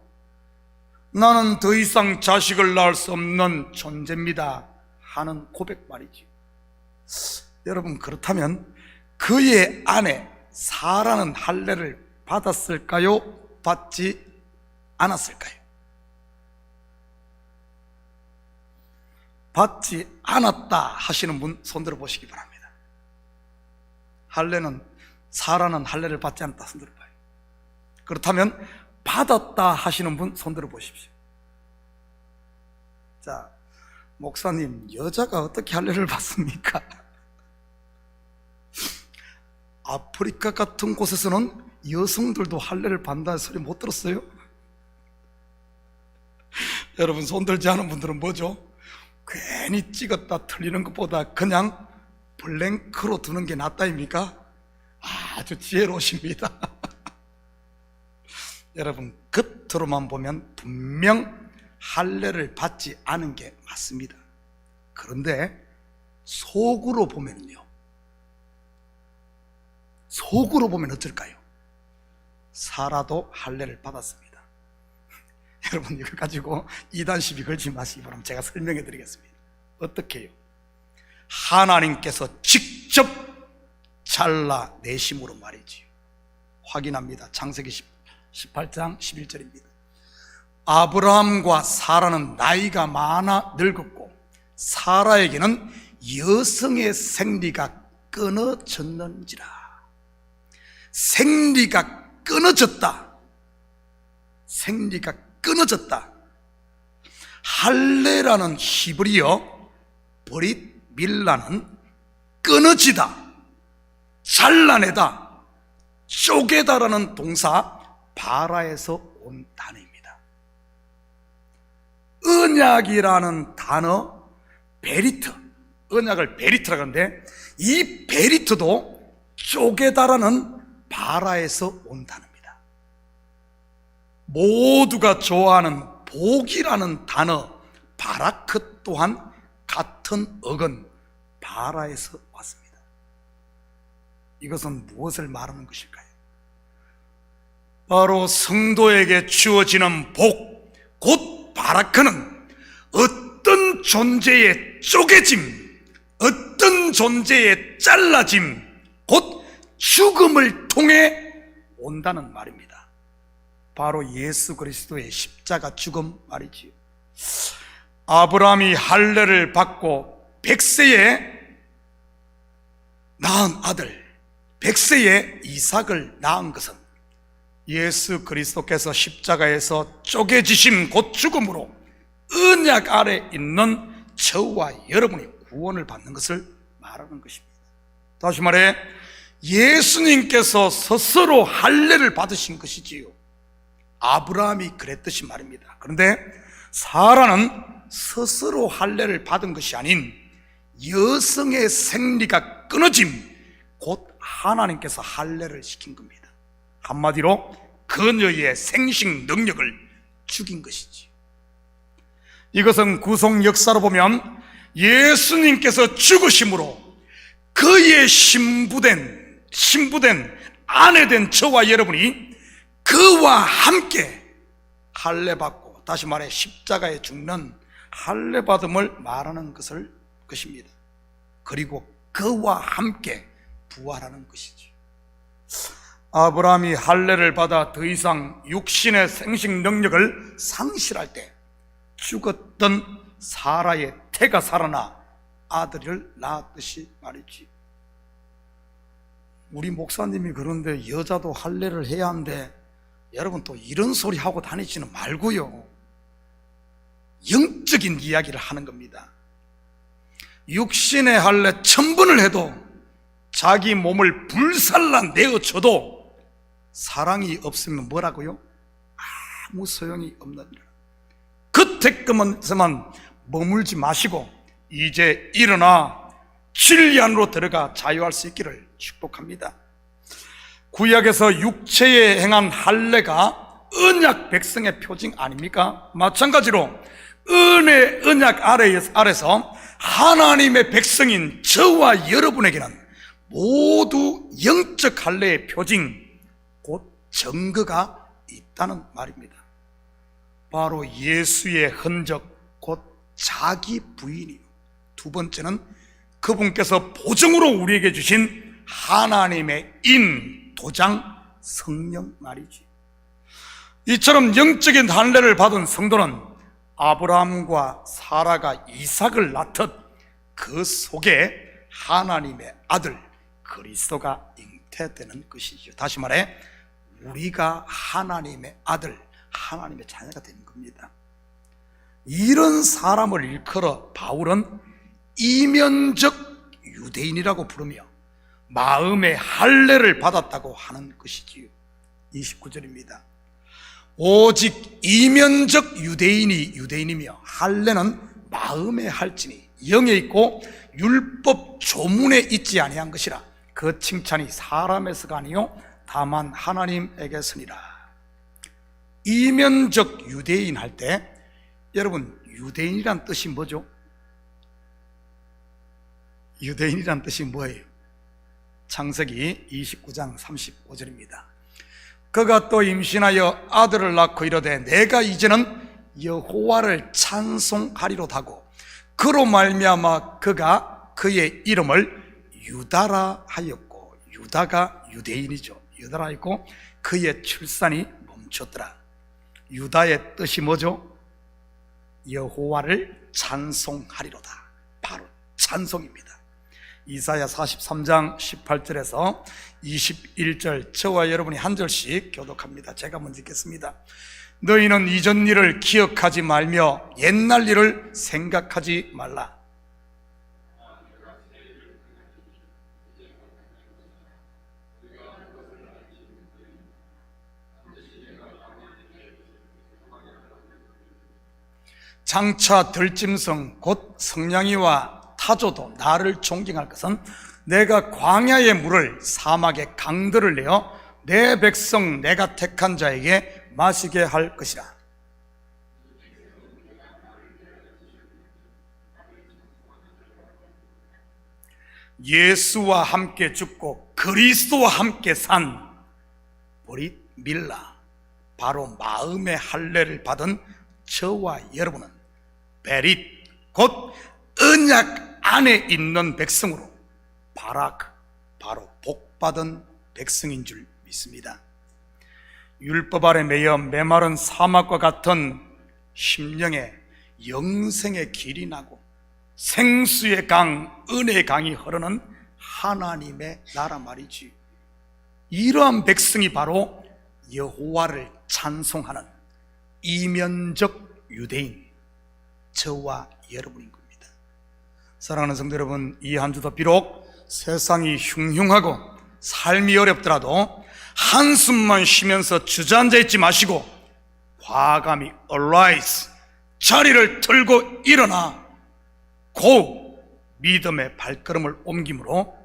나는 더 이상 자식을 낳을 수 없는 존재입니다 하는 고백 말이죠. 여러분, 그렇다면 그의 아내 사라는 할례를 받았을까요? 받지 않았을까요? 받지 않았다 하시는 분 손들어 보시기 바랍니다. 사라는 할례를 받지 않았다 손들어 봐요. 그렇다면 받았다 하시는 분 손들어 보십시오. 자, 목사님, 여자가 어떻게 할례를 받습니까? 아프리카 같은 곳에서는 여성들도 할례를 받는다는 소리 못 들었어요? 여러분, 손들지 않은 분들은 뭐죠? 괜히 찍었다 틀리는 것보다 그냥 블랭크로 두는 게 낫다입니까? 아주 지혜로우십니다. 여러분, 겉으로만 보면 분명 할례를 받지 않은 게 맞습니다. 그런데 속으로 보면요, 속으로 보면 어떨까요? 사라도 할례를 받았습니다. 여러분, 이걸 가지고 이단 시비 걸지 마시기 바랍니다. 제가 설명해 드리겠습니다. 어떻게 해요? 하나님께서 직접 잘라내심으로 말이지요. 확인합니다. 창세기 18장 11절입니다. 아브라함과 사라는 나이가 많아 늙었고 사라에게는 여성의 생리가 끊어졌는지라. 생리가 끊어졌다. 생리가 끊어졌다. 할례라는 히브리어 브릿 밀라는 끊어지다, 잘라내다, 쪼개다라는 동사 바라에서 온 단어입니다. 언약이라는 단어 베리트, 언약을 베리트라고 하는데 이 베리트도 쪼개다라는 바라에서 온 단어입니다. 모두가 좋아하는 복이라는 단어 바라크 또한 같은 어근 바라에서 왔습니다. 이것은 무엇을 말하는 것일까요? 바로 성도에게 주어지는 복, 곧 바라크는 어떤 존재의 쪼개짐, 어떤 존재의 잘라짐, 곧 죽음을 통해 온다는 말입니다. 바로 예수 그리스도의 십자가 죽음 말이지요. 아브라함이 할례를 받고 100세에 낳은 아들, 100세에 이삭을 낳은 것은 예수 그리스도께서 십자가에서 쪼개지심 곧 죽음으로 언약 아래 있는 저와 여러분이 구원을 받는 것을 말하는 것입니다. 다시 말해 예수님께서 스스로 할례를 받으신 것이지요. 아브라함이 그랬듯이 말입니다. 그런데 사라는 스스로 할례를 받은 것이 아닌 여성의 생리가 끊어짐, 곧 하나님께서 할례를 시킨 겁니다. 한마디로 그녀의 생식 능력을 죽인 것이지. 이것은 구속 역사로 보면 예수님께서 죽으심으로 그의 신부된 아내된 저와 여러분이 그와 함께 할례 받고, 다시 말해 십자가에 죽는 할례 받음을 말하는 것입니다. 그리고 그와 함께 부활하는 것이죠. 아브라함이 할례를 받아 더 이상 육신의 생식 능력을 상실할 때 죽었던 사라의 태가 살아나 아들을 낳았듯이 말이지. 우리 목사님이 그런데 여자도 할례를 해야 하는데 여러분 또 이런 소리 하고 다니지는 말고요. 영적인 이야기를 하는 겁니다. 육신의 할례 1000번을 해도 자기 몸을 불살라 내어줘도 사랑이 없으면 뭐라고요? 아무 소용이 없느니라. 그때까지만 머물지 마시고 이제 일어나 진리 안으로 들어가 자유할 수 있기를 축복합니다. 구약에서 육체에 행한 할례가 언약 백성의 표징 아닙니까? 마찬가지로 은혜 언약 아래서 하나님의 백성인 저와 여러분에게는 모두 영적 할례의 표징, 곧 증거가 있다는 말입니다. 바로 예수의 흔적, 곧 자기 부인이요. 두 번째는 그분께서 보증으로 우리에게 주신 하나님의 인, 도장, 성령 말이지. 이처럼 영적인 할례를 받은 성도는 아브라함과 사라가 이삭을 낳듯 그 속에 하나님의 아들 그리스도가 잉태되는 것이죠. 다시 말해 우리가 하나님의 아들, 하나님의 자녀가 되는 겁니다. 이런 사람을 일컬어 바울은 이면적 유대인이라고 부르며 마음의 할례를 받았다고 하는 것이지요. 29절입니다. 오직 이면적 유대인이 유대인이며 할례는 마음에 할지니 영에 있고 율법 조문에 있지 아니한 것이라. 그 칭찬이 사람에서가 아니요 다만 하나님에게서니라. 이면적 유대인 할 때 여러분 유대인이란 뜻이 뭐죠? 유대인이란 뜻이 뭐예요? 창세기 29장 35절입니다. 그가 또 임신하여 아들을 낳고 이르되 내가 이제는 여호와를 찬송하리로다고 그로 말미암아 그가 그의 이름을 유다라 하였고, 유다가 유대인이죠. 유다라 하였고 그의 출산이 멈췄더라. 유다의 뜻이 뭐죠? 여호와를 찬송하리로다. 바로 찬송입니다. 이사야 43장 18절에서 21절 저와 여러분이 한 절씩 교독합니다. 제가 먼저 읽겠습니다. 너희는 이전 일을 기억하지 말며 옛날 일을 생각하지 말라. 장차 들짐승 곧 성냥이와 타조도 나를 존경할 것은 내가 광야의 물을 사막의 강들을 내어 내 백성 내가 택한 자에게 마시게 할 것이라. 예수와 함께 죽고 그리스도와 함께 산 브릿 밀라, 바로 마음의 할례를 받은 저와 여러분은 베릿 곧 언약 안에 있는 백성으로 바라크, 바로 복받은 백성인 줄 믿습니다. 율법 아래 매여 메마른 사막과 같은 심령에 영생의 길이 나고 생수의 강, 은혜의 강이 흐르는 하나님의 나라 말이지. 이러한 백성이 바로 여호와를 찬송하는 이면적 유대인 저와 여러분인 겁니다. 사랑하는 성도 여러분, 이 한 주도 비록 세상이 흉흉하고 삶이 어렵더라도 한숨만 쉬면서 주저앉아 있지 마시고 과감히 arise, 자리를 들고 일어나 고 믿음의 발걸음을 옮김으로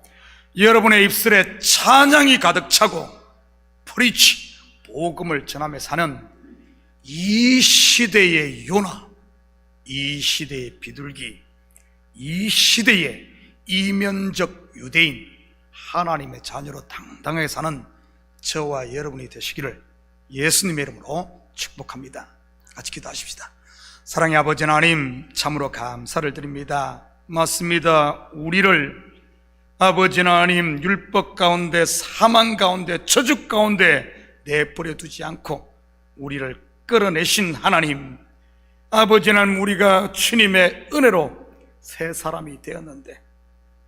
여러분의 입술에 찬양이 가득 차고 preach, 복음을 전하며 사는 이 시대의 요나, 이 시대의 비둘기, 이 시대의 이면적 유대인, 하나님의 자녀로 당당하게 사는 저와 여러분이 되시기를 예수님의 이름으로 축복합니다. 같이 기도하십시다. 사랑의 아버지 하나님, 참으로 감사를 드립니다. 맞습니다. 우리를 아버지 하나님 율법 가운데, 사망 가운데, 저주 가운데 내버려 두지 않고 우리를 끌어내신 하나님, 아버지 하나님, 우리가 주님의 은혜로 새 사람이 되었는데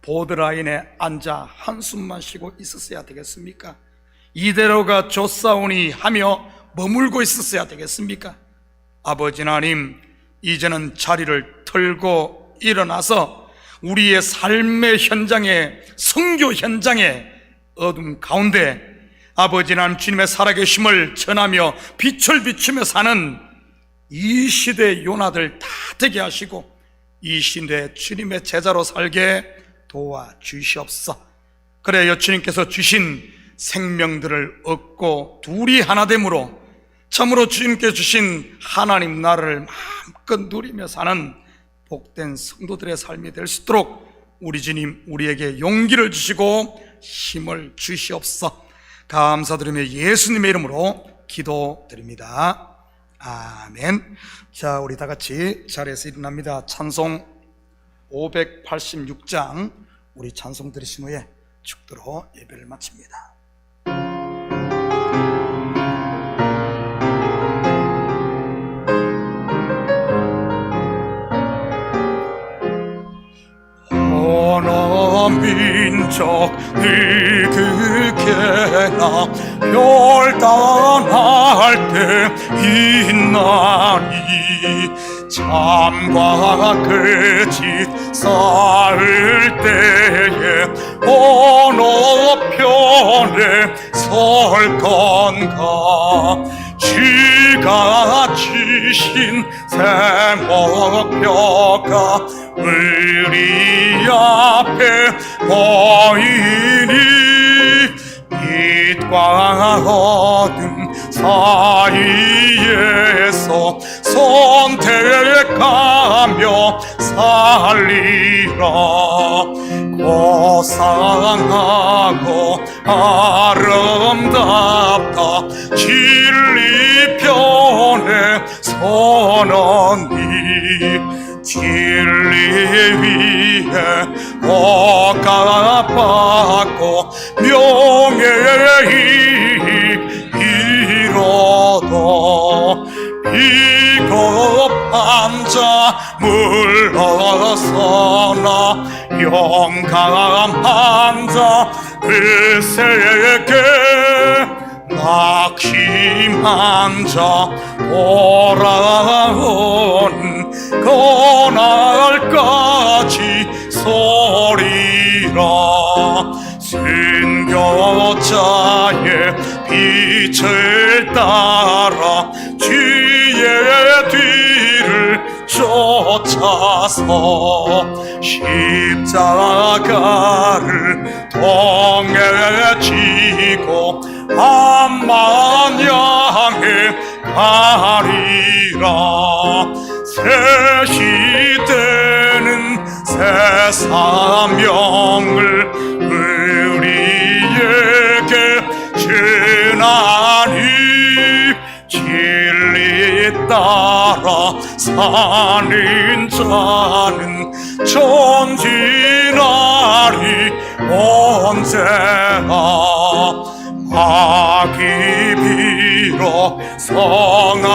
보드라인에 앉아 한숨만 쉬고 있었어야 되겠습니까? 이대로가 좋사오니 하며 머물고 있었어야 되겠습니까? 아버지 하나님, 이제는 자리를 털고 일어나서 우리의 삶의 현장에, 선교 현장에 어둠 가운데 아버지 하나님 주님의 살아계심을 전하며 빛을 비추며 사는 이 시대의 요나들 다 되게 하시고 이 시대에 주님의 제자로 살게 도와주시옵소서. 그래야 주님께서 주신 생명들을 얻고 둘이 하나됨으로 참으로 주님께 주신 하나님 나라를 마음껏 누리며 사는 복된 성도들의 삶이 될 수 있도록 우리 주님 우리에게 용기를 주시고 힘을 주시옵소서. 감사드리며 예수님의 이름으로 기도드립니다. 아멘. 자, 우리 다 같이 자리에서 일어납니다. 찬송 586장 우리 찬송 들으신 후에 축도로 예배를 마칩니다. 어느 민족 늙게나 별단할 때 있나니 참과 거짓 쌓을 때에 어느 편에 설 건가. 주가 주신 새 목표가 우리 앞에 보이니 빛과 어둠 사이에서 선택하며 살리라. 고상하고 아름답다 진리 편에 서는 이 진리 위에 억압받고 명예의 이로도 비겁한 자 물러서나 용감한 자 그세게 낙심한 자 돌아온 그날까지 소리라. 순교자의 빛을 따라 주의 뒤를 쫓아서 십자가를 통해 지고 암만 향해 가리라. 새 시대는 새 사명을 우리에게 주나니 진리 따라 사는 자는 전진하리 언제나. 악이 비록 성하여도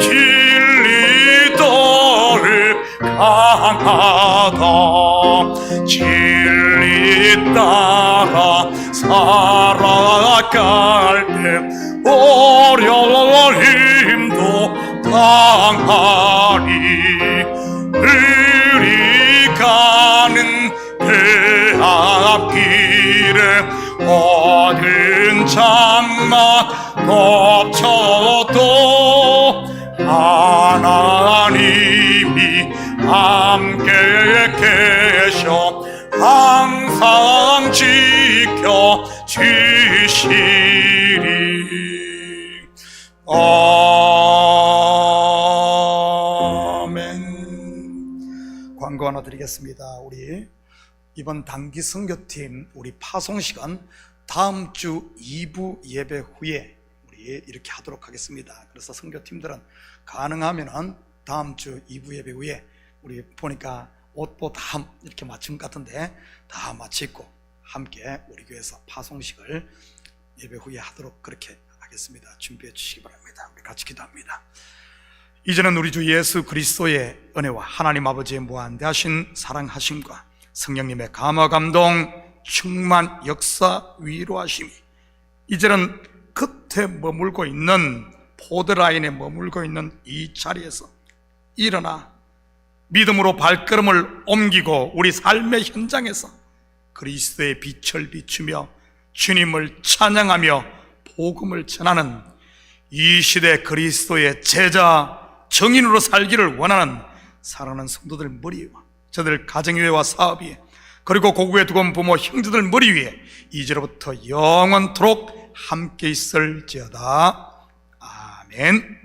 진리도를 강하다. 진리 따라 살아갈 때 어려움도 당하리. 우리 가는 그 앞길에 어두운 장막 덮쳐도 하나님이 함께 계셔 항상 지켜주시리. 아멘. 광고 하나 드리겠습니다. 우리 이번 단기 선교팀 우리 파송 시간 다음 주 2부 예배 후에 우리 이렇게 하도록 하겠습니다. 그래서 선교팀들은 가능하면은 다음 주 2부 예배 후에 우리 보니까 옷도 다 이렇게 맞춘 것 같은데 다 맞춰 입고 함께 우리 교회에서 파송식을 예배 후에 하도록 그렇게 하겠습니다. 준비해 주시기 바랍니다. 우리 같이 기도합니다. 이제는 우리 주 예수 그리스도의 은혜와 하나님 아버지의 무한대하신 사랑하심과 성령님의 감화 감동 충만 역사 위로하심이 이제는 끝에 머물고 있는 보드라인에 머물고 있는 이 자리에서 일어나 믿음으로 발걸음을 옮기고 우리 삶의 현장에서 그리스도의 빛을 비추며 주님을 찬양하며 복음을 전하는 이 시대 그리스도의 제자 정인으로 살기를 원하는 사랑하는 성도들 머리와 저들 가정위에와 사업위에 그리고 고국에 두고 온 부모 형제들 머리 위에 이제로부터 영원토록 함께 있을지어다. 아멘.